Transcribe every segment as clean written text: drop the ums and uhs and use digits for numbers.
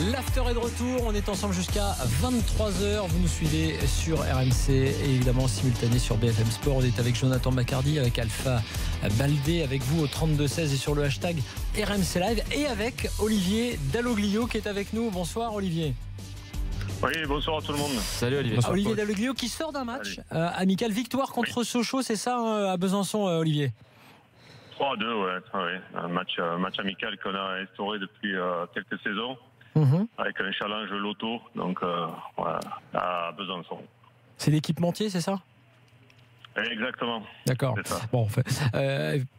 L'after est de retour, on est ensemble jusqu'à 23h. Vous nous suivez sur RMC et évidemment simultané sur BFM Sport. On est avec Jonathan Macardy, avec Alpha Baldé, avec vous au 32-16 et sur le hashtag RMC Live, et avec Olivier Dalloglio qui est avec nous. Bonsoir Olivier. Oui, bonsoir à tout le monde. Salut Olivier. Olivier Dalloglio qui sort d'un match amical, victoire contre Sochaux, c'est ça à Besançon, Olivier? 3-2, ouais. Un match amical qu'on a instauré depuis quelques saisons, avec un challenge loto, donc voilà, à Besançon. C'est l'équipementier, c'est ça? Exactement. D'accord. Bon,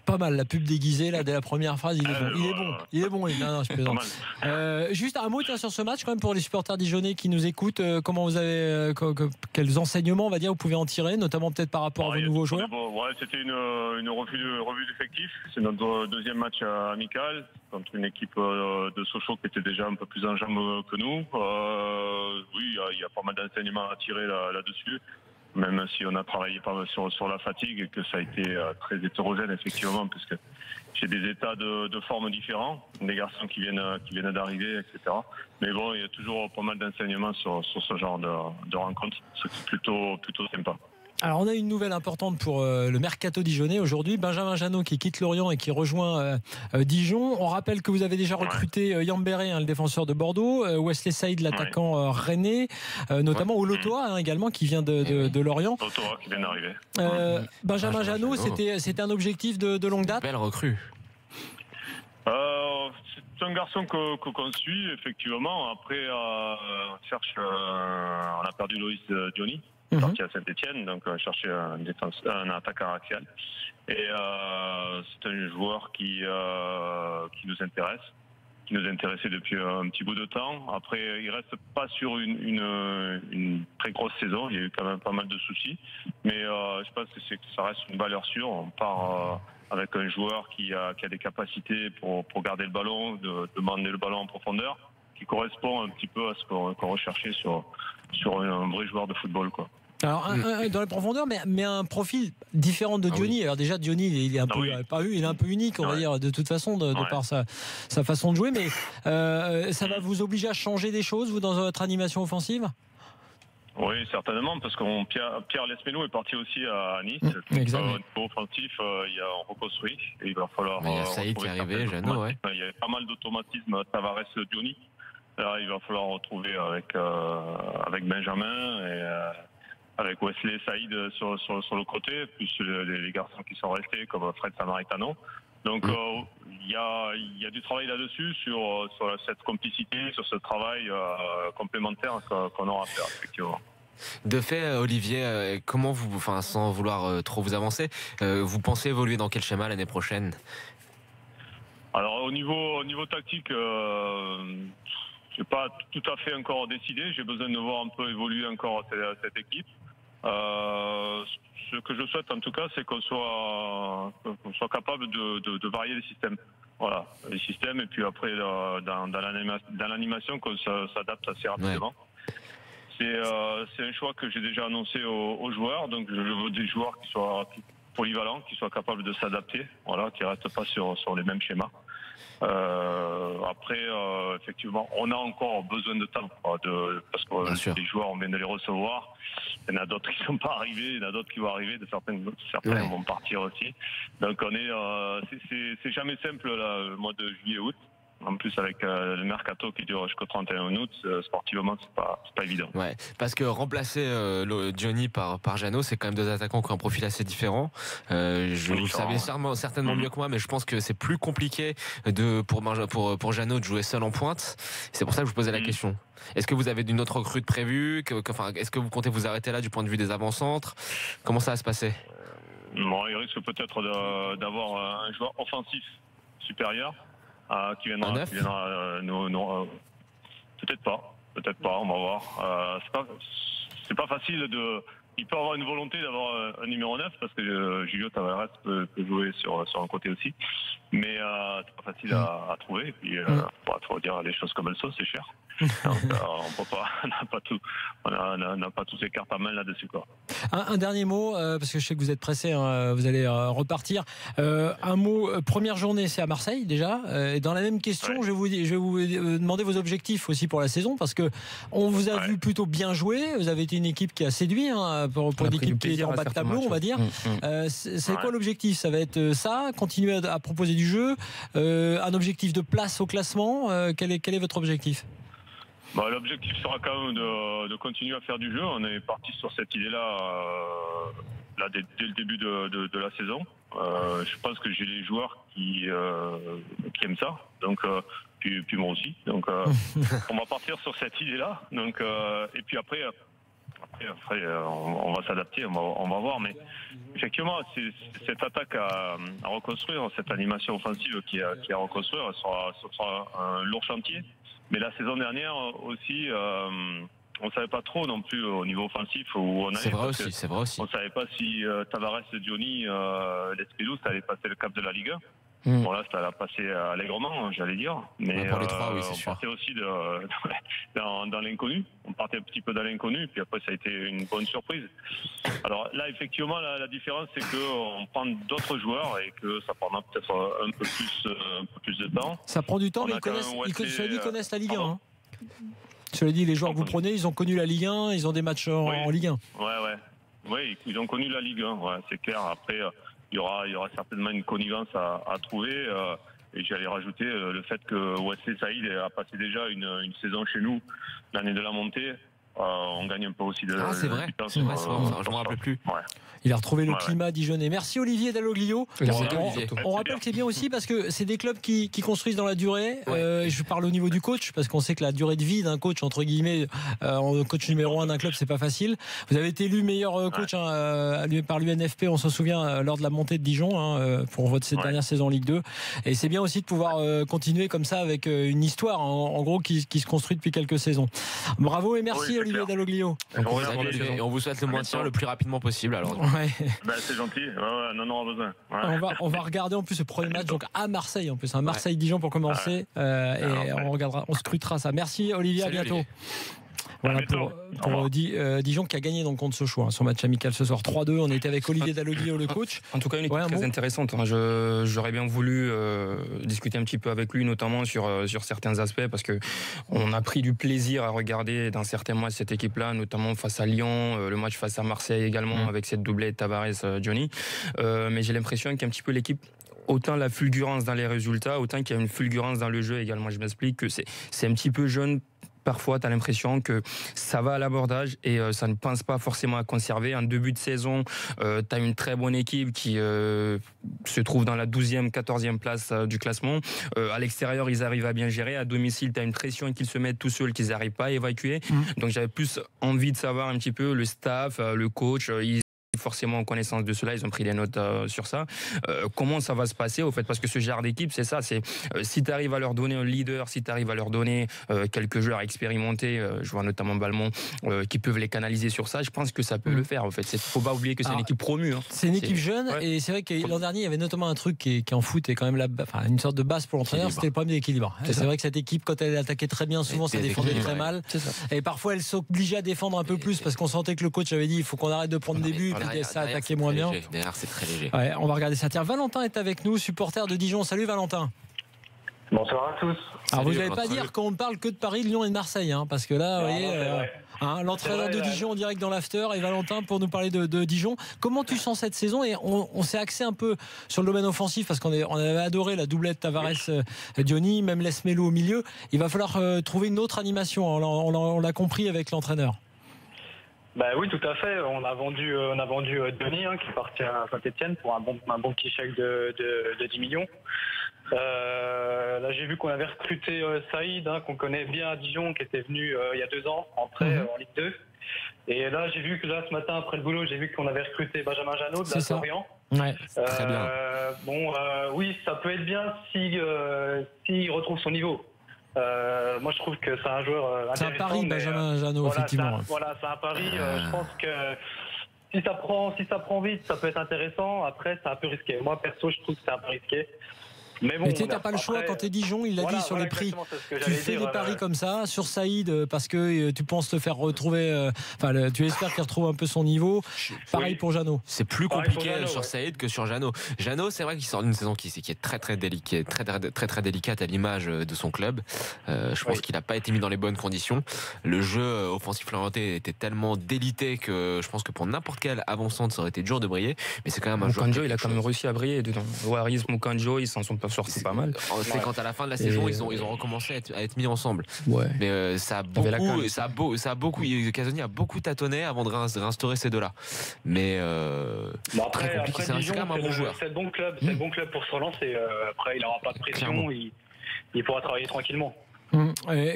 pas mal la pub déguisée là dès la première phrase. Il est bon. Non, je plaisante. Juste un mot sur ce match quand même pour les supporters dijonnais qui nous écoutent. Comment vous avez quels enseignements on va dire vous pouvez en tirer, notamment peut-être par rapport à vos nouveaux joueurs? C'était une revue d'effectifs. C'est notre deuxième match amical contre une équipe de Sochaux qui était déjà un peu plus en jambes que nous. Oui, il y a pas mal d'enseignements à tirer là-dessus. Même si on a travaillé sur la fatigue et que ça a été très hétérogène effectivement, parce que j'ai des états de forme différents, des garçons qui viennent d'arriver, etc. Mais bon, il y a toujours pas mal d'enseignements sur ce genre de rencontre. C'est plutôt sympa. Alors on a une nouvelle importante pour le mercato dijonnais aujourd'hui. Benjamin Janot qui quitte Lorient et qui rejoint Dijon. On rappelle que vous avez déjà recruté Yambéré, le défenseur de Bordeaux, Wesley Saïd, l'attaquant rennais, notamment Olotoa également qui vient de Lorient. Olotoa qui vient d'arriver. Benjamin Janot, c'était un objectif de longue date. Belle recrue. C'est un garçon qu'on suit effectivement. Après, on a perdu Loïs Diony. Parti à Saint-Etienne, donc chercher un attaquant axial. Et c'est un joueur qui nous intéresse, qui nous intéressait depuis un petit bout de temps. Après, il reste pas sur une très grosse saison. Il y a eu quand même pas mal de soucis, mais je pense que ça reste une valeur sûre. On part avec un joueur qui a des capacités pour garder le ballon, de demander le ballon en profondeur, qui correspond un petit peu à ce qu'on recherchait sur un vrai joueur de football, quoi. Alors dans la profondeur, mais un profil différent de Diony. Alors déjà Diony, il est un peu il est un peu unique, on va dire, de toute façon de par sa façon de jouer. Mais ça va vous obliger à changer des choses, vous, dans votre animation offensive? Oui, certainement, parce que Pierre Lesmelou est parti aussi à Nice. Exactement. Au niveau offensif, on reconstruit et il va falloir. Il y a Saïd qui est arrivé, Janot, ouais. Il y a pas mal d'automatisme Tavares Diony. Là, il va falloir retrouver avec Benjamin et avec Wesley Saïd sur le côté, plus les garçons qui sont restés comme Fred Samaritano. Donc il y a du travail là-dessus sur cette complicité, sur ce travail complémentaire qu'on aura à faire effectivement. De fait, Olivier, comment vous, sans vouloir trop vous avancer, vous pensez évoluer dans quel schéma l'année prochaine? Alors au niveau tactique, j'ai pas tout à fait encore décidé. J'ai besoin de voir un peu évoluer encore cette équipe. Ce que je souhaite en tout cas, c'est qu'on soit capable de varier les systèmes. Voilà, les systèmes, et puis après dans l'animation qu'on s'adapte assez rapidement. Ouais. C'est un choix que j'ai déjà annoncé aux joueurs, donc je veux des joueurs qui soient polyvalents, qui soient capables de s'adapter, voilà, qui restent pas sur les mêmes schémas. Après, effectivement, on a encore besoin de temps parce que les joueurs, on vient de les recevoir. Il y en a d'autres qui ne sont pas arrivés, il y en a d'autres qui vont arriver, certains vont partir aussi. Donc c'est jamais simple là, le mois de juillet-août. En plus avec le mercato qui dure jusqu'au 31 août, sportivement c'est pas évident. Ouais, parce que remplacer Diony par Janot, c'est quand même deux attaquants qui ont un profil assez différent. Vous le savez certainement mieux que moi, mais je pense que c'est plus compliqué pour Janot de jouer seul en pointe. C'est pour ça que je vous posais la question. Est-ce que vous avez une autre recrue prévue? Est-ce que vous comptez vous arrêter là du point de vue des avant-centres? Comment ça va se passer? Bon, il risque peut-être d'avoir un joueur offensif supérieur. Qui viendra peut-être pas, on va voir. C'est pas facile il peut avoir une volonté d'avoir un numéro 9 parce que Julio Tavares peut jouer sur un côté aussi, mais c'est pas facile à trouver. Et puis faut dire les choses comme elles sont, c'est cher. on peut pas, on n'a pas toutes les cartes à main là-dessus, quoi. Un dernier mot, parce que je sais que vous êtes pressé, hein, vous allez repartir. Un mot, première journée, c'est à Marseille déjà. Et dans la même question, je vais vous demander vos objectifs aussi pour la saison, parce que on vous a vu plutôt bien jouer. Vous avez été une équipe qui a séduit, hein, pour une équipe qui est en bas de tableau, on va dire. C'est quoi l'objectif? Ça va être ça, continuer à proposer du jeu, un objectif de place au classement. Quel est votre objectif? L'objectif sera quand même de continuer à faire du jeu. On est parti sur cette idée-là dès le début de la saison. Je pense que j'ai les joueurs qui aiment ça. Donc, puis moi aussi. Donc, on va partir sur cette idée-là. Donc, et puis après, on va s'adapter, on va voir. Mais effectivement, cette attaque à reconstruire, cette animation offensive qui est à reconstruire, ce sera un lourd chantier. Mais la saison dernière aussi, on savait pas trop non plus au niveau offensif où on allait. C'est vrai aussi. On savait pas si Tavares, Johnny, Lespedou, ça allait passer le cap de la Ligue 1. Bon là, ça l'a passé allègrement, j'allais dire. Mais pour les trois, oui, c'est on sûr. partait aussi dans l'inconnu. On partait un petit peu dans l'inconnu, puis après ça a été une bonne surprise. Alors là, effectivement, la différence, c'est qu'on prend d'autres joueurs et que ça prendra peut-être un peu plus de temps. Ça prend du temps, mais ils connaissent la Ligue 1. Hein. Cela dit, les joueurs que vous prenez, ils ont connu la Ligue 1, ils ont des matchs en Ligue 1. Oui, ils ont connu la Ligue 1, c'est clair. Après, il y aura certainement une connivence à trouver. Et j'allais rajouter le fait que Wesley Saïd a passé déjà une saison chez nous l'année de la montée. On gagne un peu aussi de c'est vrai. Je ne me rappelle plus. Ouais. Il a retrouvé le climat dijonnais. Merci Olivier Dalloglio. On rappelle que c'est bien aussi parce que c'est des clubs qui construisent dans la durée. Je parle au niveau du coach parce qu'on sait que la durée de vie d'un coach, entre guillemets, coach numéro 1 d'un club, c'est pas facile. Vous avez été élu meilleur coach par l'UNFP, on s'en souvient, lors de la montée de Dijon pour cette dernière saison en Ligue 2. Et c'est bien aussi de pouvoir continuer comme ça avec une histoire en gros qui se construit depuis quelques saisons. Bravo et merci Olivier Dalloglio. On vous souhaite le maintien le plus rapidement possible. Alors. C'est gentil. On aura besoin. On va regarder en plus le premier match donc à Marseille, en plus un Marseille-Dijon pour commencer et on scrutera ça. Merci Olivier, à bientôt. Olivier. Voilà pour Dijon qui a gagné donc contre Sochaux, son match amical ce soir 3-2. On était avec Olivier Dalloglio, le coach. En tout cas, une équipe très intéressante. J'aurais bien voulu discuter un petit peu avec lui, notamment sur certains aspects, parce que on a pris du plaisir à regarder dans certains matchs cette équipe-là, notamment face à Lyon, le match face à Marseille également, avec cette doublette Tavares-Johnny. Mais j'ai l'impression qu'un petit peu l'équipe, autant la fulgurance dans les résultats, autant qu'il y a une fulgurance dans le jeu également. Je m'explique que c'est un petit peu jeune. Parfois, tu as l'impression que ça va à l'abordage et ça ne pense pas forcément à conserver. En début de saison, tu as une très bonne équipe qui se trouve dans la 12e, 14e place du classement. À l'extérieur, ils arrivent à bien gérer. À domicile, tu as une pression qu'ils se mettent tout seuls, qu'ils n'arrivent pas à évacuer. Donc, j'avais plus envie de savoir un petit peu le staff, le coach. Ils forcément en connaissance de cela, ils ont pris des notes sur ça. Comment ça va se passer au fait, parce que ce genre d'équipe, c'est ça, c'est si tu arrives à leur donner un leader, si tu arrives à leur donner quelques joueurs expérimentés, je vois notamment Balmont, qui peuvent les canaliser sur ça, je pense que ça peut le faire en fait. Faut pas oublier que c'est une équipe promue. C'est une équipe jeune et c'est vrai que l'an dernier, il y avait notamment un truc qui en foot est quand même une sorte de base pour l'entraîneur, c'était le problème d'équilibre. C'est vrai que cette équipe, quand elle attaquait très bien, souvent ça défendait très mal. Et parfois elle s'obligeait à défendre un peu plus parce qu'on sentait que le coach avait dit il faut qu'on arrête de prendre des buts. Ça attaquait moins bien. Derrière, c'est très léger. On va regarder ça. Tiens, Valentin est avec nous, supporter de Dijon. Salut Valentin. Bonsoir à tous. Alors vous n'allez pas dire qu'on ne parle que de Paris, de Lyon et de Marseille, parce que là, vous voyez, l'entraîneur de Dijon en direct dans l'after et Valentin pour nous parler de Dijon. Comment tu sens cette saison? Et on s'est axé un peu sur le domaine offensif parce qu'on avait adoré la doublette Tavares-Johnny, même Les Melo au milieu. Il va falloir trouver une autre animation. On l'a compris avec l'entraîneur. Oui, tout à fait. On a vendu Johnny qui est parti à Saint-Etienne pour un bon petit chèque de 10 millions. Là, j'ai vu qu'on avait recruté Saïd, qu'on connaît bien à Dijon, qui était venu il y a 2 ans en prêt en Ligue 2. Et là, j'ai vu que ce matin, après le boulot, j'ai vu qu'on avait recruté Benjamin Janot de la Lorient. Très bien. Oui, ça peut être bien s'il retrouve son niveau. Moi, je trouve que c'est un joueur intéressant. C'est un pari, Benjamin Janot, effectivement. C'est un pari. Je pense que si ça prend vite, ça peut être intéressant. Après, c'est un peu risqué. Moi, perso, je trouve que c'est un peu risqué. Mais bon, mais t'as pas le choix quand t'es Dijon, il l'a dit sur les prix. Tu fais des paris comme ça sur Saïd parce que tu penses te faire retrouver, tu espères qu'il retrouve un peu son niveau. Pareil pour Jeannot. C'est plus compliqué sur Saïd que sur Jeannot. Jeannot, c'est vrai qu'il sort d'une saison qui est très délicate à l'image de son club. Je pense qu'il n'a pas été mis dans les bonnes conditions. Le jeu offensif orienté était tellement délité que je pense que pour n'importe quel avant-centre, ça aurait été dur de briller. Mais c'est quand même un joueur. Moukandjo, il a quand même réussi à briller dedans. Waris, Moukandjo, ils s'en sont pas sortis pas mal. C'est quand à la fin de la saison, ils ont recommencé à être mis ensemble. Ouais. Mais ça a beaucoup. Casoni a beaucoup tâtonné avant de réinstaurer ces deux-là. Mais après, très compliqué. C'est quand même un bon joueur. C'est le bon club pour se relancer. Après, il n'aura pas de pression. Il pourra travailler tranquillement.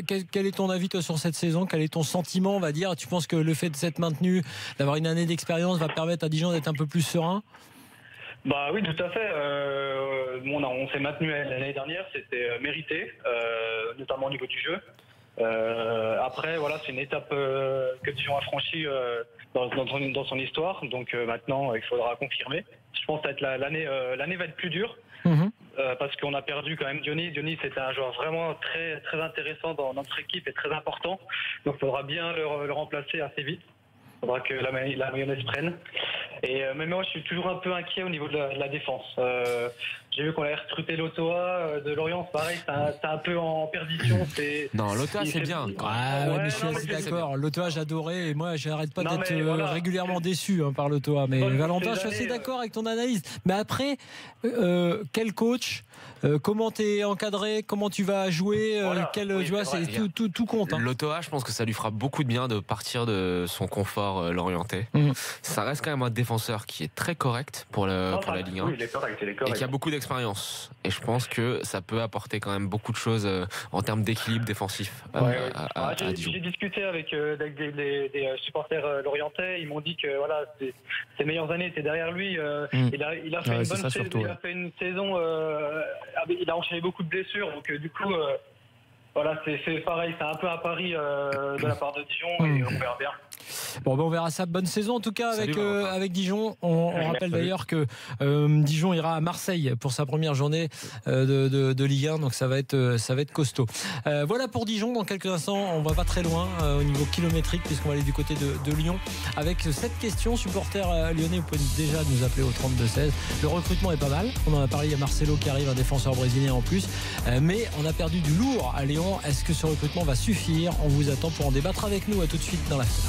Quel est ton avis toi sur cette saison? Quel est ton sentiment, on va dire? Tu penses que le fait de s'être maintenu, d'avoir une année d'expérience, va permettre à Dijon d'être un peu plus serein? Bah oui, tout à fait. On s'est maintenu l'année dernière, c'était mérité, notamment au niveau du jeu. Après, voilà, c'est une étape que Dijon a franchie dans son histoire. Donc maintenant, il faudra confirmer. Je pense que l'année va être plus dure. Parce qu'on a perdu quand même Diony. Diony, c'était un joueur vraiment très, très intéressant dans notre équipe et très important. Donc il faudra bien le remplacer assez vite. Il faudra que la mayonnaise prenne. Mais moi, je suis toujours un peu inquiet au niveau de la défense. J'ai vu qu'on avait recruté Lotoa de Lorient, c'est pareil, c'est un peu en perdition. Non, Lotoa, c'est bien. Mais je suis assez d'accord. Lotoa, j'adorais. Et moi, j'arrête pas d'être régulièrement déçu par Lotoa. Mais Valentin, je suis assez d'accord avec ton analyse. Mais après, quel coach, comment t'es encadré, comment tu vas jouer, tout compte. Lotoa, je pense que ça lui fera beaucoup de bien de partir de son confort lorientais. Ça reste quand même un défenseur qui est très correct pour la Ligue 1. Oui, il est correct. Et qui a beaucoup d'expérience. Et je pense que ça peut apporter quand même beaucoup de choses en termes d'équilibre défilif à Dijon. J'ai discuté avec des supporters lorientais. Ils m'ont dit que ses meilleures années étaient derrière lui. Il a fait une bonne saison. Il a fait une saison. Il a enchaîné beaucoup de blessures. Donc du coup, c'est pareil. C'est un peu à Paris de la part de Dijon. Et on verra bien. Bon, on verra ça. Bonne saison en tout cas avec Dijon. On rappelle d'ailleurs que Dijon ira à Marseille pour sa première journée de Ligue 1, donc ça va être costaud. Voilà pour Dijon. Dans quelques instants, on va pas très loin au niveau kilométrique puisqu'on va aller du côté de Lyon avec cette question. Supporter lyonnais, vous pouvez déjà nous appeler au 32-16. Le recrutement est pas mal. On en a parlé. Il y a Marcelo qui arrive, un défenseur brésilien en plus. Mais on a perdu du lourd à Lyon. Est-ce que ce recrutement va suffire? On vous attend pour en débattre avec nous. À tout de suite dans l'after.